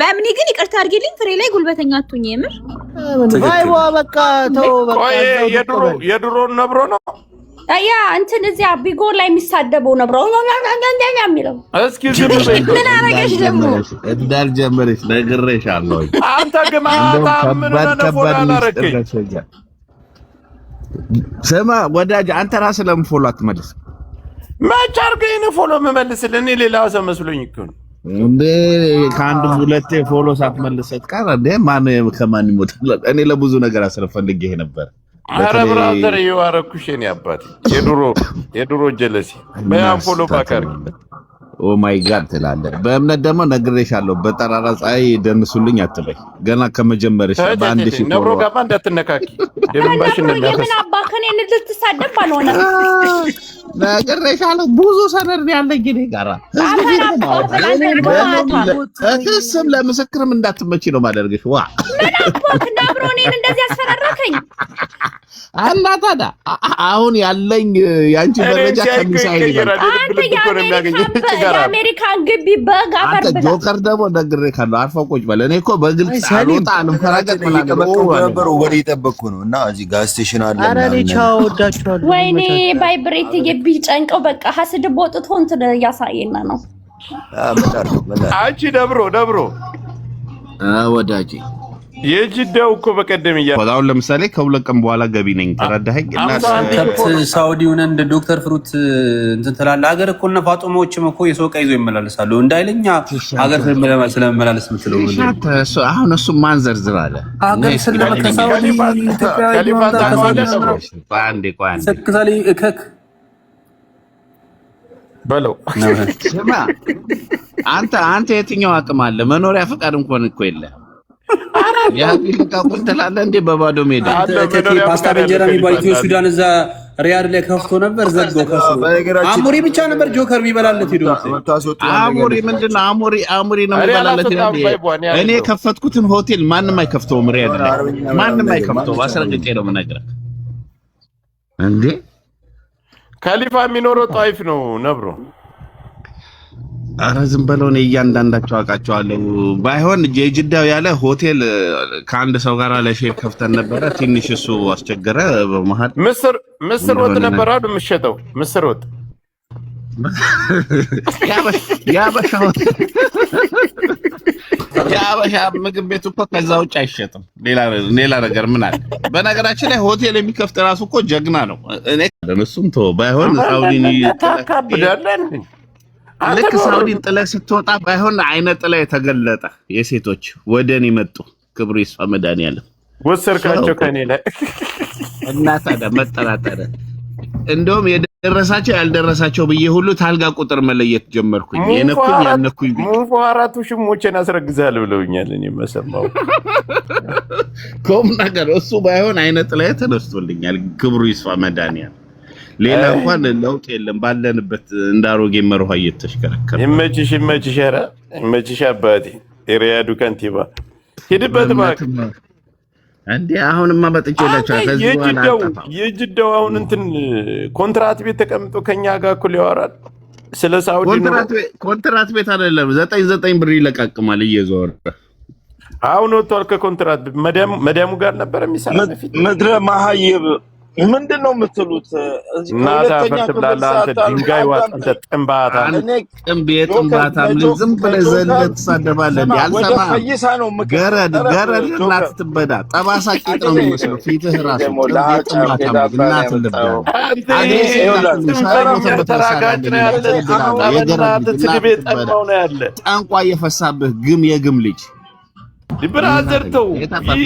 በእምኔ ግን ይቅርታ አድርጊልኝ ፍሬ ላይ ጉልበተኛ አትሁኝ የምር ቫይቦ በቃ ተው በቃ የድሮ ነብሮ ነው ያ እንትን እዚያ ቢጎ ላይ የሚሳደበው ነብሮ የሚለው እስኪ ዝም በይ ምን አረጋሽ ደግሞ እንዳልጀመረሽ ነግሬሻለሁ አንተ ግማታ ምን ነው ፎላላረከኝ ስማ ወዳጅ አንተ ራስህ ለምን ፎሎ አትመልስ መች አድርገኝ ነው ፎሎ የምመልስልህ እኔ ሌላ ሰው መስሎኝ እኮ ነው እንዴ ከአንድ ሁለቴ ፎሎ ሳትመልስ ስትቀር እንዴ ማን ከማን ይሞታል እኔ ለብዙ ነገር አስረፈልግ ይሄ ነበር አረ ብራዘር ይዋረኩሽ እኔ አባቴ የድሮ ጀለሲ በያን ፎሎ ባክ አድርጊ ኦ ማይ ጋድ ትላለህ በእምነት ደግሞ ነግሬሻለሁ በጠራራ ፀሐይ ደንሱልኝ አትበይ ገና ከመጀመርሽ በአንድ ሺህ ነብሮ ጋማ እንዳትነካኪ ደምባሽ እንደሚያፈስ ምን አባከኔ እንድትሳደብ ባልሆነ ነግሬሻለሁ ብዙ ሰነድ ያለኝ እኔ ጋራ ከስም ለምስክርም እንዳትመጪ ነው ማደርግሽ ዋ ምን አባክ ነብሮ እኔን እንደዚህ ያስፈራራከኝ አላ ታዲያ አሁን ያለኝ ያንቺ መረጃ ከሚሳይል ይላል የአሜሪካን ግቢ በጋር አንተ ጆከር ደግሞ ነግሬሻለሁ አርፈው ቁጭ በል እኔ እኮ በግልጽ አልወጣንም ፈራገጥ ነበር ወሬ እየጠበቅኩ ነው እና እዚህ ጋር ስቴሽን አለ ኧረ እኔ ቻው ወዳችኋለሁ ወይኔ ቫይብሬት ቢጨንቀው በቃ ሀስድ ቦጥቶ እንትን ያሳየና ነው አንቺ ደብሮ ወዳጄ የጅዳው እኮ በቀደም አሁን ለምሳሌ ከሁለት ቀን በኋላ ገቢ ነኝ ተረዳኸኝ እና ሳውዲውን እንደ ዶክተር ፍሩት እንትን ትላለህ ሀገር እኮ እና ፋጡሞችም እኮ የሰው ዕቃ ይዞ ይመላለሳሉ እንዳይለኛ ሀገር ስለመመላለስ ምትለው አሁን እሱ ማን ዘርዝር አለ ሀገር ስለመከሳውዲ ሰክሳሊ እከክ በለው ስማ አንተ የትኛው አቅም አለ መኖሪያ ፈቃድ እንኳን እኮ የለ ያቢልቃቁን ትላለህ እንዴ በባዶ ሜዳ ፓስታ በእንጀራ የሚባል ኢትዮ ሱዳን እዛ ሪያድ ላይ ከፍቶ ነበር ዘግቶ ከሱ አሙሪ ብቻ ነበር ጆከር የሚበላለት ሄዶ አሙሪ ምንድነው አሙሪ ነው የሚበላለት እኔ ከፈትኩትን ሆቴል ማንንም አይከፍተውም ሪያድ ላይ ማንንም አይከፍተውም አስረግጬ ነው የምነግርህ እንዴ ካሊፋ የሚኖረው ጣይፍ ነው ነብሮ አረ ዝም በለው ነው እያንዳንዳቸው አውቃቸዋለሁ ባይሆን የጅዳው ያለ ሆቴል ከአንድ ሰው ጋር ለሼር ከፍተን ነበረ ትንሽ እሱ አስቸገረ በመሃል ምስር ወጥ ነበር አይደል የምትሸጠው ምስር ወጥ ያበሻ ምግብ ቤት እኮ ከዛ ውጭ አይሸጥም ሌላ ነገር ምን አለ በነገራችን ላይ ሆቴል የሚከፍት ራሱ እኮ ጀግና ነው እኔ እሱም ተው ባይሆን ሳውዲን ታካብዳለን ልክ ሳውዲን ጥለህ ስትወጣ ባይሆን አይነ ጥለህ የተገለጠ የሴቶች ወደኔ መጡ ክብሩ ይስፋ መድኃኒዓለም ወሰርካቸው ከኔ ላይ እና ታዲያ መጠራጠረ እንደውም የደረሳቸው ያልደረሳቸው ብዬ ሁሉ ታልጋ ቁጥር መለየት ጀመርኩኝ የነኩኝ ያነኩኝ ሙፋራቱ ሽሞቼን አስረግዛል ብለውኛል እኔ መሰማው ኮም ነገር እሱ ባይሆን አይነ ጥለህ ተነስቶልኛል ክብሩ ይስፋ መድኃኒዓለም ሌላ እንኳን ለውጥ የለም ባለንበት እንዳሮጌ መርሃ እየተሽከረከረ ይመችሽ ኧረ ይመችሽ አባቴ የሪያዱ ከንቲባ ሂድበት ባክ እንዴ አሁንማ መጥቼላችሁ ከዚህ በኋላ የጅዳው አሁን እንትን ኮንትራት ቤት ተቀምጦ ከኛ ጋር እኮ ያወራል ስለ ሳውዲ ነው ኮንትራት ቤት አይደለም 99 ብር ይለቃቅማል እየዞረ አሁን ወጥቷል ከኮንትራት መዳሙ ጋር ነበር የሚሰራ ምድረ ማሃይብ ምንድነው የምትሉት ናዳ ፈትብላላ አንተ ድንጋይ ዋጣንተ ጥንባታ እኔ ጥንባታ ዝም ብለህ ዘለህ ትሳደባለህ ያልሰማ ገረድ እናት ትበዳ ጠባሳ ቂጥ ነው የሚመስለው ፊትህ ራሱ ጥንባታ እናት ልብዳ ጠንቋ እየፈሳብህ ግም የግም ልጅ ብራዘር ተው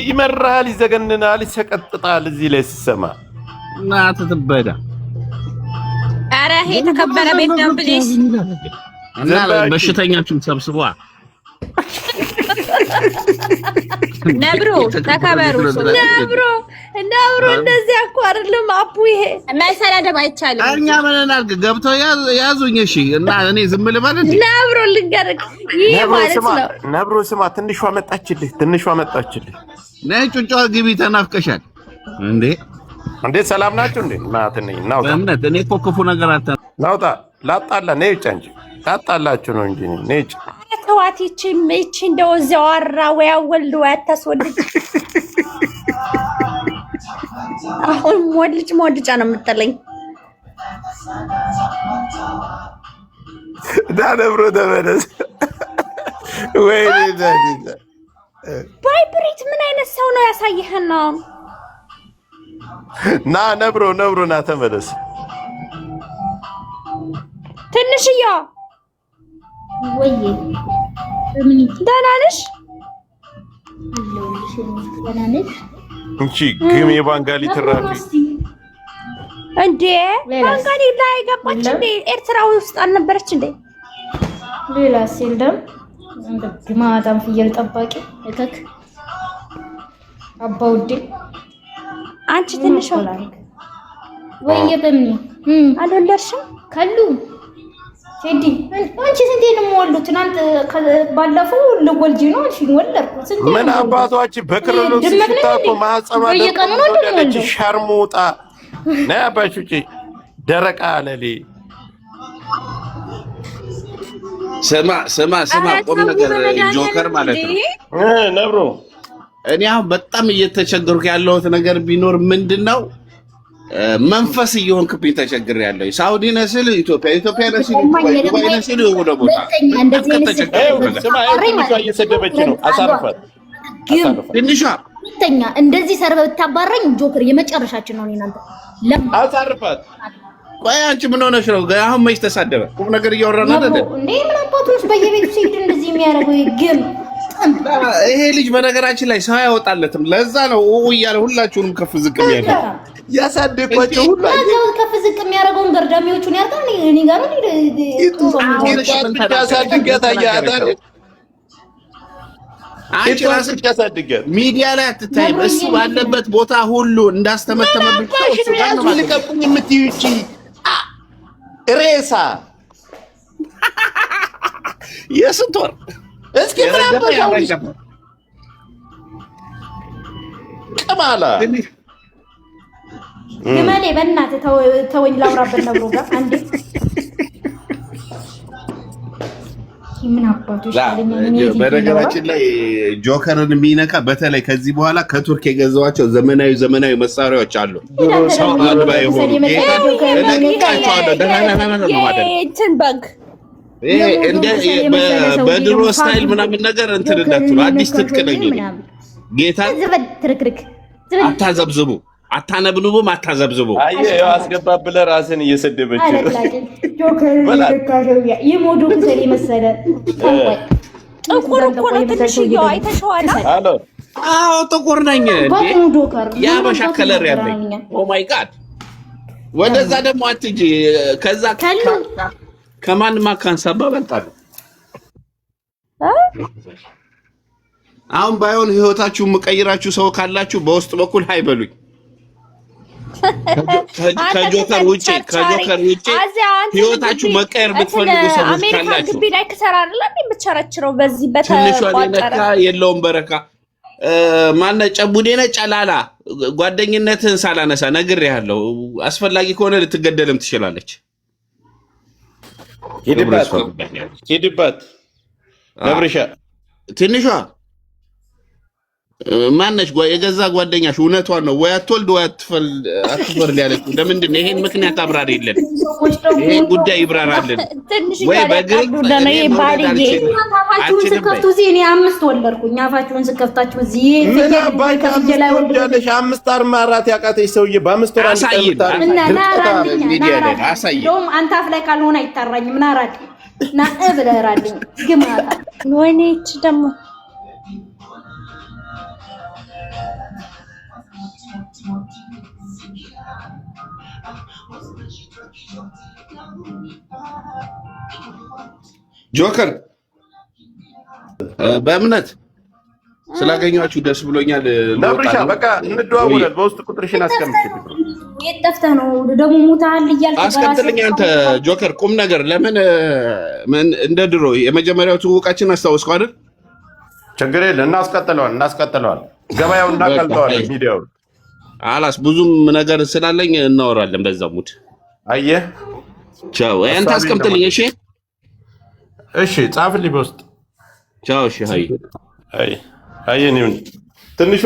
ይመራል ይዘገንናል ይሰቀጥጣል እዚህ ላይ ሲሰማ እናት ትበዳ አረ ይሄ ተከበረ ቤት ነው ፕሊዝ እና በሽተኛችሁን ሰብስቧ ነብሮ ተከበሩ ነብሮ እንደዚህ እኮ አይደለም አፑ ይሄ መሰላደብ አይቻልም እኛ ምን እናድርግ ገብተው ያዙኝ እሺ እና እኔ ዝም ልበል እንዴ ነብሮ ልንገርክ ይሄ ማለት ነው ነብሮ ስማ ትንሿ መጣችልህ ነይ ጩጫ ግቢ ተናፍቀሻል እንዴ ሰላም ናችሁ እንዴ ማተነኝ ናውጣ በእምነት እኔ እኮ ክፉ ነገር አታ ናውጣ ላጣላ ነይ ጫንጂ ታጣላችሁ ነው እንጂ ነይ ተዋት። ይቺ እንደው እዚያው አራ ወይ አወልድ ወይ አታስወልድ። አሁን ሞልጫ ነው የምትለኝ። ዳነብሮ ተመለስ ወይ ባይብሬት ምን አይነት ሰው ነው ያሳየህን ነው? ና ነብሮ ና ተመለስ። ትንሽዬ ወይ ደህና ነሽ? እንቺ ግም የባንጋሊ ትራፊ እንዴ ባንጋሊ ላይ ገባች እንዴ? ኤርትራ ውስጥ አልነበረች እንዴ? ሌላስ የለም። እንደ ግማታም ፍየል ጠባቂ እከክ አባውዴ አንቺ ትንሽ ወይ በምን አልወለድሽም? ከሉ ቴዲ አንቺ ስንቴ ነው የምወልደው? ትናንት ባለፈው ልወልጂ ነው አልሽኝ፣ ወለድኩ። ስንቴ ምን አባቷች በክልሉ ሲታቆ ማህፀማ ደረቀች ሸርሙጣ ና አባቹጪ ደረቃ አለሌ ስማ ቁም ነገር ጆከር ማለት ነው ነብሮ። እኔ አሁን በጣም እየተቸገርኩ ያለሁት ነገር ቢኖር ምንድነው መንፈስ እየሆንክብኝ ተቸግሬያለሁ። ሳውዲ ነስል ኢትዮጵያ ነስል ዱባይ ነስል ወደ ቦታ ስማ እየሰደበች ነው። አሳርፋት ትንሿ ሁለተኛ እንደዚህ ሰርበ ብታባረኝ ጆከር የመጨረሻችን ነው። እናንተ አሳርፋት። ቆይ አንቺ ምን ሆነሽ ነው? አሁን መች ተሳደበ? ቁም ነገር እያወራን አይደል እንዴ? ምን አባቱስ በየቤቱ ሲሄድ እንደዚህ የሚያደርገው ይግም። ይሄ ልጅ በነገራችን ላይ ሰው ያወጣለትም። ለዛ ነው እያለ ሁላችሁንም ከፍ ዝቅ የሚያደርግ ያሳደግኳቸው ሁሉ ከፍ ዝቅ የሚያደርገውን ገርዳሚዎቹን ያርጋል። እኔ ጋር ነው ያሳድጋት አያታል። አንቺ ራስሽ ያሳድጋት ሚዲያ ላይ አትታይም። እሱ ባለበት ቦታ ሁሉ እንዳስተመተመብሽ ነው ልቀቁኝ የምትይው እቺ ሬሳ የስንት ወር እስኪ ቅማላ ግመሌ በእናትህ ተወኝ፣ ላውራበት ነብሮ ጋር አንዴ ምን አባቶች በነገራችን ላይ ጆከርን የሚነካ በተለይ ከዚህ በኋላ ከቱርክ የገዛዋቸው ዘመናዊ መሳሪያዎች አሉ። ሰው አልባ የሆኑ በድሮ ስታይል ምናምን ነገር እንትን እንዳትሉ አዲስ ትጥቅ ነኝ ጌታ አታዘብዝቡ፣ አታነብንቡም፣ አታዘብዝቡ። አየህ አስገባ ብለህ ራስን እየሰደበች ነው። የሞዶ ክሰል መሰለ ጥቁር እኮ ነው። ትንሽዬው አይተሽዋል? አዎ ጥቁር ነኝ እንዴ ያበሻ ከለር ያለኝ። ኦ ማይ ጋድ ወደዛ ደግሞ አትጂ። ከዛ ከማንም አካንሳባ በልጣለሁ። አሁን ባይሆን ህይወታችሁ የምቀይራችሁ ሰው ካላችሁ በውስጥ በኩል ሃይ በሉኝ። ከጆከር ውጪ ህይወታችሁ መቀየር ብትፈልጉ ሰዎች ካላችሁ ግቢ ላይ ከሰራርላ ብቻራችረው በዚህ ትንሿ ነካ የለውም በረካ ማነ ጨቡዴነ ጨላላ ጓደኝነትን ሳላነሳ ነግሬሃለሁ። አስፈላጊ ከሆነ ልትገደልም ትችላለች። ሂድባት ነብርሻ ትንሿ ማነሽ የገዛ ጓደኛሽ እውነቷን ነው። ወይ አትወልድ ወይ አትፈርድ ያለችው ለምንድን ነው? ይሄን ምክንያት አብራር የለን። ይሄ ጉዳይ ይብራራልን ወይ በግልጽ አፋችሁን ስከፍቱ እዚህ እኔ 5 ወለድኩኝ። አፋችሁን ስከፍታችሁ እዚህ ምን አባይ ላይ ወልዳለሽ? 5 አርማራት ያቃተሽ ሰውዬ በ5 ወር እንደውም አንተ አፍ ላይ ካልሆነ አይታራኝም። ምን አራድ ና እብለራልኝ ግማታ ወይኔት ደግሞ ጆከር በእምነት ስላገኛችሁ ደስ ብሎኛል። ነብርሻ በቃ እንደዋወላል። በውስጥ ቁጥርሽን አስቀምጪልኝ። የት ጠፍተህ ነው ደግሞ ሙታል እያልክ አስቀምጥልኝ። አንተ ጆከር ቁም ነገር ለምን እንደ ድሮ የመጀመሪያው ትውውቃችን አስታውስከው አይደል? ችግር የለም እናስቀጥለዋል። ገበያው እናቀልጠዋለን። ሚዲያው አላስ ብዙም ነገር ስላለኝ እናወራለን በዛው ሙድ። አየህ ቻው። አንተ አስቀምጥልኝ። እሺ ጻፍልኝ በውስጥ ቻው። እሺ ሀይ አይ አይ ትንሿ